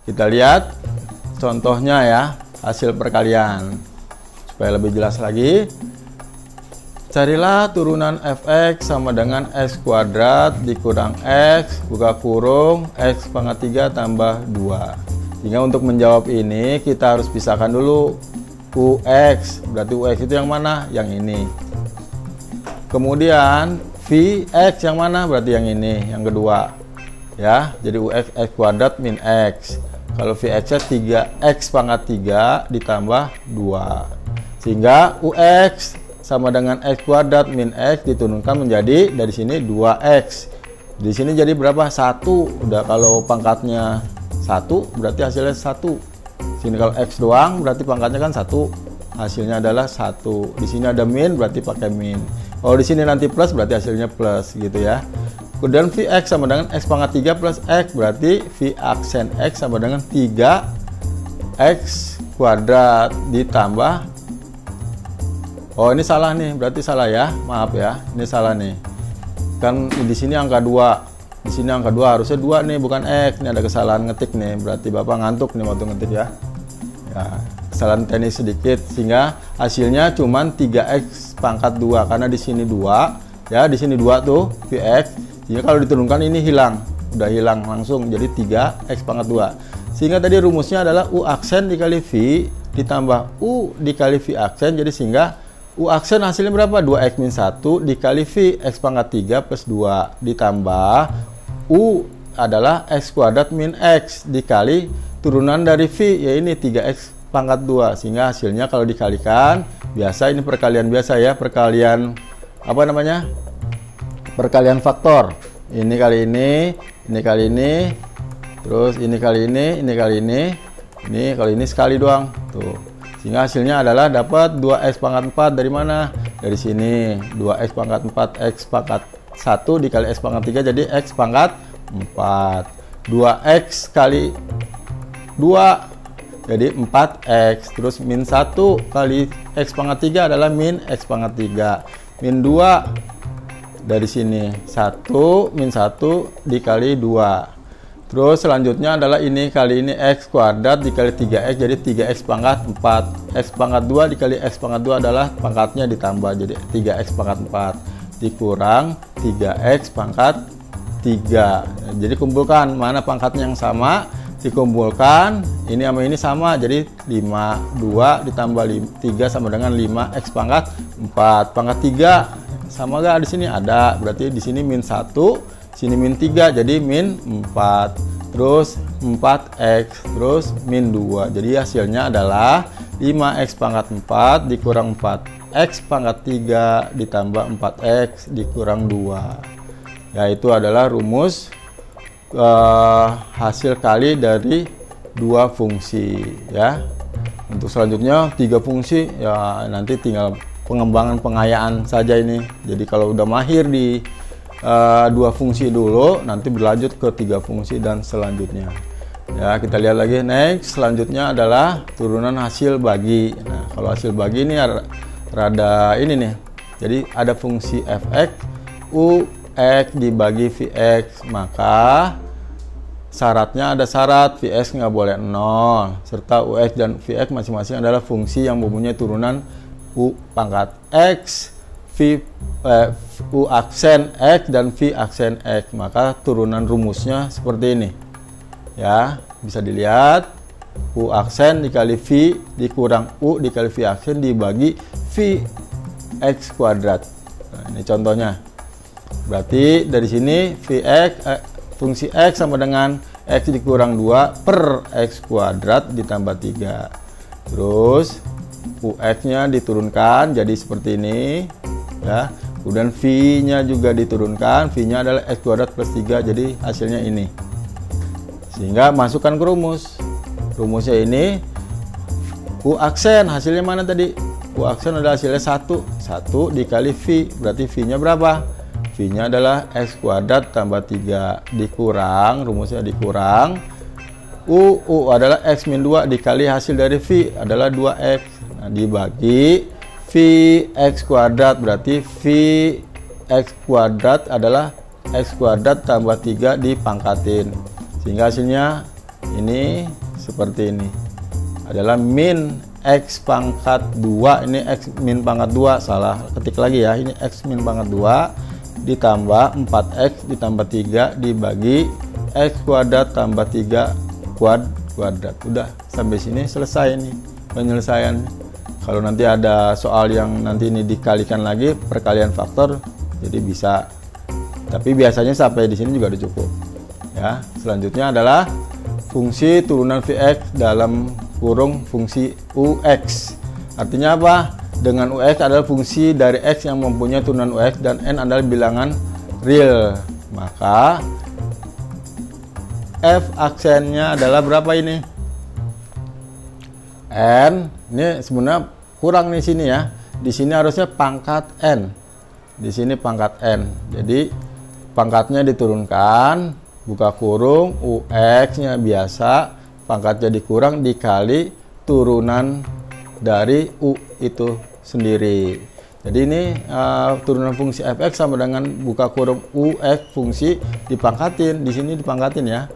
Kita lihat contohnya ya, hasil perkalian. Supaya lebih jelas lagi, carilah turunan fx sama dengan x kuadrat dikurang x, buka kurung, x pangkat 3 tambah 2. Sehingga untuk menjawab ini, kita harus pisahkan dulu ux. Berarti ux itu yang mana? Yang ini. Kemudian vx yang mana? Berarti yang ini, yang kedua. Ya, jadi ux x kuadrat min x. Kalau Vx-nya 3x pangkat 3 ditambah 2. Sehingga Ux sama dengan x kuadrat min x diturunkan menjadi dari sini 2x. Di sini jadi berapa? 1. Udah kalau pangkatnya 1 berarti hasilnya 1. Sini kalau x doang berarti pangkatnya kan 1. Hasilnya adalah 1. Di sini ada min berarti pakai min. Kalau di sini nanti plus berarti hasilnya plus gitu ya. Kemudian Vx sama dengan x pangkat 3 plus x, berarti V aksen x sama dengan 3x kuadrat ditambah, oh ini salah nih, berarti salah ya, maaf ya, ini salah nih. Kan di sini angka 2, di sini angka 2 harusnya 2 nih, bukan x. Ini ada kesalahan ngetik nih, berarti Bapak ngantuk nih waktu ngetik ya. Ya, kesalahan teknis sedikit, sehingga hasilnya cuman 3x pangkat 2, karena di sini 2, ya di sini 2 tuh, Vx. Jadi kalau diturunkan ini hilang, udah hilang langsung jadi 3x pangkat 2. Sehingga tadi rumusnya adalah U aksen dikali V ditambah U dikali V aksen, jadi sehingga U aksen hasilnya berapa? 2x min 1 dikali V x pangkat 3 plus 2 ditambah U adalah x kuadrat min x dikali turunan dari V, ya ini 3x pangkat 2. Sehingga hasilnya kalau dikalikan, biasa ini perkalian biasa ya, perkalian apa namanya? Perkalian faktor. Ini kali ini kali ini, terus ini kali ini kali ini kali ini sekali doang tuh. Sehingga hasilnya adalah dapat 2x pangkat 4 dari mana? Dari sini. 2x pangkat 4 x pangkat 1 dikali x pangkat 3 jadi x pangkat 4. 2x kali 2 jadi 4x. Terus min 1 kali x pangkat 3 adalah min x pangkat 3. Min 2 dari sini 1 min 1 dikali 2. Terus selanjutnya adalah ini kali ini x kuadrat dikali 3x jadi 3x pangkat 4. X pangkat 2 dikali x pangkat 2 adalah pangkatnya ditambah jadi 3x pangkat 4 dikurang 3x pangkat 3. Jadi kumpulkan mana pangkatnya yang sama, dikumpulkan ini sama ini sama jadi 5. 2 ditambah 3 sama dengan 5x pangkat 4. Pangkat 3 sama gak di sini? Ada, berarti di sini min 1, sini min 3 jadi min 4. Terus 4x terus min 2. Jadi hasilnya adalah 5x pangkat 4 dikurang 4x pangkat 3 ditambah 4x dikurang 2. Yaitu adalah rumus hasil kali dari dua fungsi ya. Untuk selanjutnya 3 fungsi ya nanti tinggal pengembangan pengayaan saja ini. Jadi kalau udah mahir di 2 fungsi dulu, nanti berlanjut ke 3 fungsi dan selanjutnya. Ya, kita lihat lagi next. Selanjutnya adalah turunan hasil bagi. Nah, kalau hasil bagi ini rada ini nih. Jadi ada fungsi fx ux dibagi vx, maka syaratnya ada syarat vx nggak boleh 0 serta ux dan vx masing-masing adalah fungsi yang mempunyai turunan u pangkat x, u aksen x dan v aksen x. Maka turunan rumusnya seperti ini ya, bisa dilihat u aksen dikali v dikurang u dikali v aksen dibagi v x kuadrat. Nah, ini contohnya. Berarti dari sini vx fungsi x sama dengan x dikurang 2 per x kuadrat ditambah 3. Terus ux-nya diturunkan jadi seperti ini ya. Kemudian v-nya juga diturunkan, v-nya adalah x kuadrat plus 3 jadi hasilnya ini. Sehingga masukkan ke rumus. Rumusnya ini u aksen hasilnya mana tadi? U aksen adalah hasilnya 1 dikali v, berarti v-nya berapa? V-nya adalah x kuadrat tambah 3 dikurang, rumusnya dikurang u adalah x min 2 dikali hasil dari v adalah 2x. Nah, dibagi v x kuadrat, berarti v x kuadrat adalah x kuadrat tambah 3 dipangkatin. Sehingga hasilnya ini seperti ini adalah min X pangkat 2. Ini X min pangkat 2, salah ketik lagi ya. Ini X min pangkat 2 ditambah 4X ditambah 3 dibagi X kuadrat tambah 3 kuadrat. Udah, sampai sini selesai nih penyelesaian. Kalau nanti ada soal yang nanti ini dikalikan lagi perkalian faktor, jadi bisa. Tapi biasanya sampai di sini juga udah cukup. Ya, selanjutnya adalah fungsi turunan Vx dalam kurung fungsi Ux. Artinya apa? Dengan Ux adalah fungsi dari X yang mempunyai turunan Ux dan N adalah bilangan real. Maka F aksennya adalah berapa ini? N. Ini sebenarnya kurang di sini ya. Di sini harusnya pangkat N. Di sini pangkat N. Jadi pangkatnya diturunkan, buka kurung, UX-nya biasa, pangkatnya dikurang dikali turunan dari U itu sendiri. Jadi ini turunan fungsi fx sama dengan buka kurung UX fungsi dipangkatin, di sini dipangkatin ya.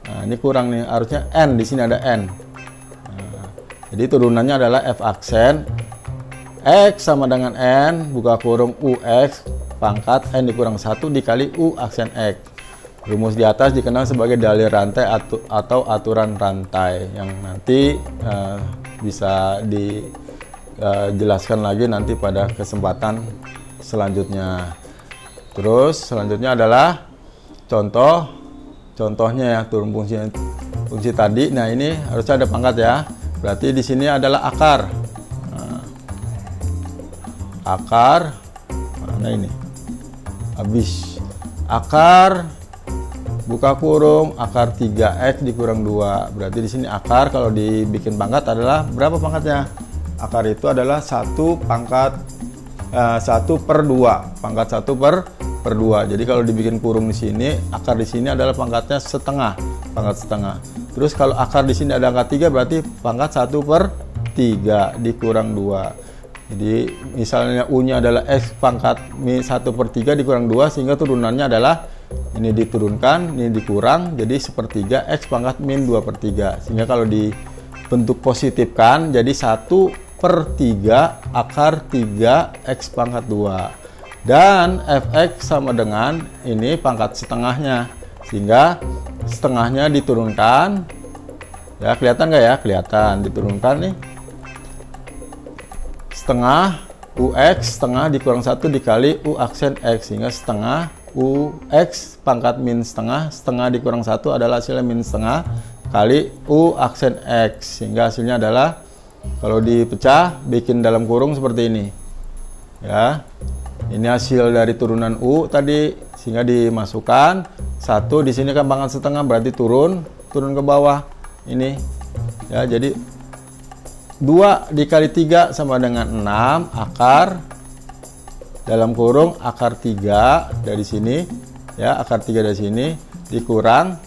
Nah, ini kurang nih, harusnya N, di sini ada N. Jadi turunannya adalah f aksen X sama dengan N buka kurung UX pangkat N dikurang 1 dikali U aksen X. Rumus di atas dikenal sebagai dalil rantai atau aturan rantai yang nanti bisa dijelaskan lagi nanti pada kesempatan selanjutnya. Terus selanjutnya adalah contohnya ya, turun fungsi tadi. Nah, ini harusnya ada pangkat ya. Berarti di sini adalah akar. Nah, akar mana ini? Habis. Akar buka kurung akar 3x dikurang 2. Berarti di sini akar kalau dibikin pangkat adalah berapa pangkatnya? Akar itu adalah 1 pangkat 1/2. Pangkat 1/2. Jadi kalau dibikin kurung di sini, akar di sini adalah pangkatnya setengah. Pangkat setengah. Terus kalau akar di sini ada angka 3 berarti pangkat 1/3 dikurang 2. Jadi misalnya U-nya adalah X pangkat 1/3 dikurang 2 sehingga turunannya adalah ini diturunkan, ini dikurang jadi 1/3 X pangkat min 2/3. Sehingga kalau dibentuk positifkan jadi 1/3 akar 3 X pangkat 2. Dan fx sama dengan ini pangkat setengahnya. Sehingga setengahnya diturunkan ya, kelihatan nggak ya? Kelihatan diturunkan nih, setengah UX setengah dikurang 1 dikali U aksen X sehingga setengah UX pangkat min setengah dikurang 1 adalah hasilnya min setengah kali U aksen X sehingga hasilnya adalah kalau dipecah bikin dalam kurung seperti ini ya. Ini hasil dari turunan U tadi sehingga dimasukkan 1 di sini kan pangkat setengah berarti turun ke bawah ini ya. Jadi 2 dikali 3 sama dengan 6 akar dalam kurung akar 3 dari sini ya, akar 3 dari sini dikurang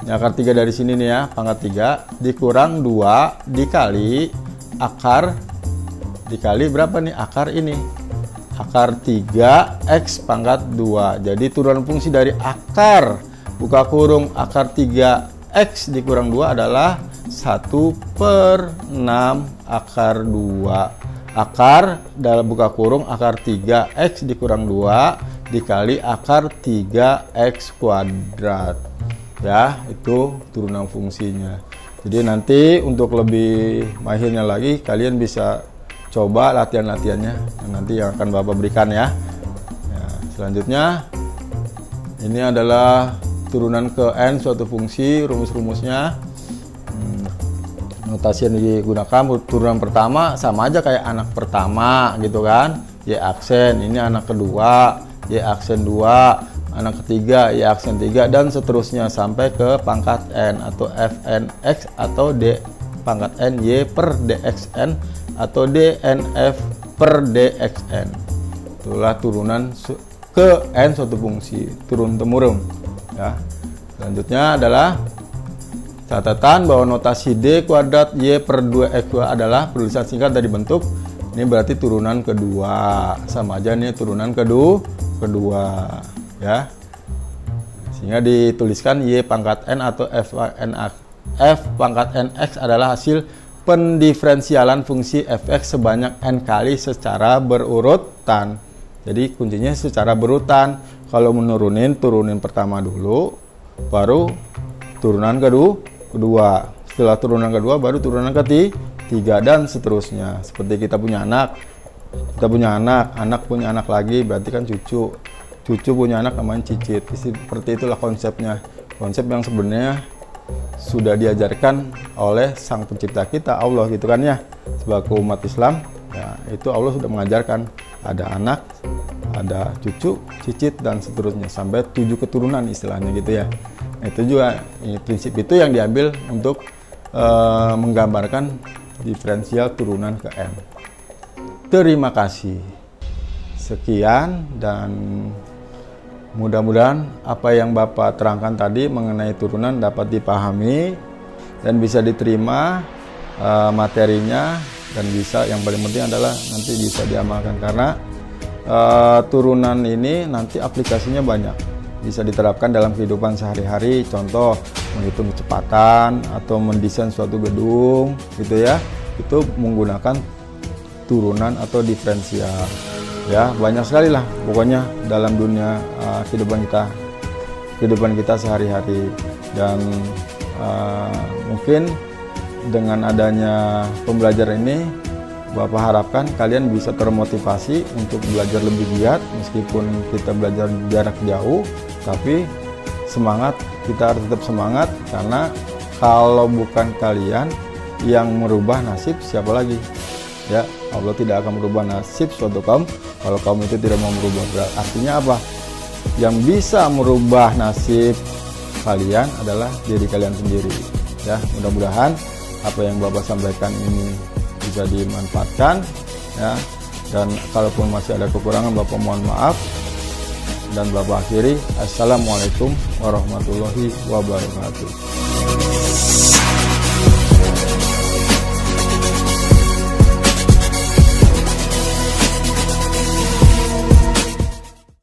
ya, akar 3 dari sini nih ya, pangkat 3 dikurang 2 dikali akar dikali berapa nih akar ini, akar 3x pangkat 2. Jadi turunan fungsi dari akar buka kurung akar 3x dikurang 2 adalah 1/6 akar 2. Akar dalam buka kurung akar 3x dikurang 2 dikali akar 3x kuadrat. Ya, itu turunan fungsinya. Jadi nanti untuk lebih mahirnya lagi kalian bisa coba latihan-latihannya yang nanti yang akan Bapak berikan ya. Selanjutnya ini adalah turunan ke n suatu fungsi, rumus-rumusnya. Notasi yang digunakan turunan pertama sama aja kayak anak pertama gitu kan, Y aksen, ini anak kedua Y aksen 2, anak ketiga Y aksen 3 dan seterusnya sampai ke pangkat n atau fnx atau d pangkat n Y per dxn atau dnf per dxn. Itulah turunan ke n suatu fungsi turun temurun ya. Selanjutnya adalah catatan bahwa notasi D kuadrat Y per 2X adalah penulisan singkat dari bentuk ini berarti turunan kedua, sama aja nih turunan kedua ya, sehingga dituliskan Y pangkat N atau f pangkat nx adalah hasil pendiferensialan fungsi fx sebanyak n kali secara berurutan. Jadi kuncinya secara berurutan. Kalau turunin pertama dulu, baru turunan kedua. Setelah turunan kedua, baru turunan ketiga, dan seterusnya. Seperti kita punya anak, anak punya anak lagi, berarti kan cucu punya anak namanya cicit. Seperti itulah konsepnya, konsep yang sebenarnya sudah diajarkan oleh sang pencipta kita, Allah gitu kan ya. Sebagai umat Islam ya, itu Allah sudah mengajarkan ada anak, ada cucu, cicit, dan seterusnya sampai 7 keturunan istilahnya gitu ya. Itu juga prinsip itu yang diambil untuk menggambarkan diferensial turunan ke n. Terima kasih. Sekian, dan mudah-mudahan apa yang Bapak terangkan tadi mengenai turunan dapat dipahami dan bisa diterima materinya, dan bisa, yang paling penting adalah nanti bisa diamalkan, karena turunan ini nanti aplikasinya banyak, bisa diterapkan dalam kehidupan sehari-hari. Contoh menghitung kecepatan atau mendesain suatu gedung gitu ya, itu menggunakan turunan atau diferensial ya. Banyak sekali lah pokoknya dalam dunia kehidupan kita sehari-hari. Dan mungkin dengan adanya pembelajaran ini, Bapak harapkan kalian bisa termotivasi untuk belajar lebih giat. Meskipun kita belajar jarak jauh, tapi semangat, kita harus tetap semangat, karena kalau bukan kalian yang merubah nasib, siapa lagi? Ya, Allah tidak akan merubah nasib suatu kaum kalau kaum itu tidak mau merubah. Artinya apa? Yang bisa merubah nasib kalian adalah diri kalian sendiri. Ya, mudah-mudahan apa yang Bapak sampaikan ini bisa dimanfaatkan ya. Dan kalaupun masih ada kekurangan, Bapak mohon maaf. Dan Bapak akhiri, Assalamualaikum warahmatullahi wabarakatuh.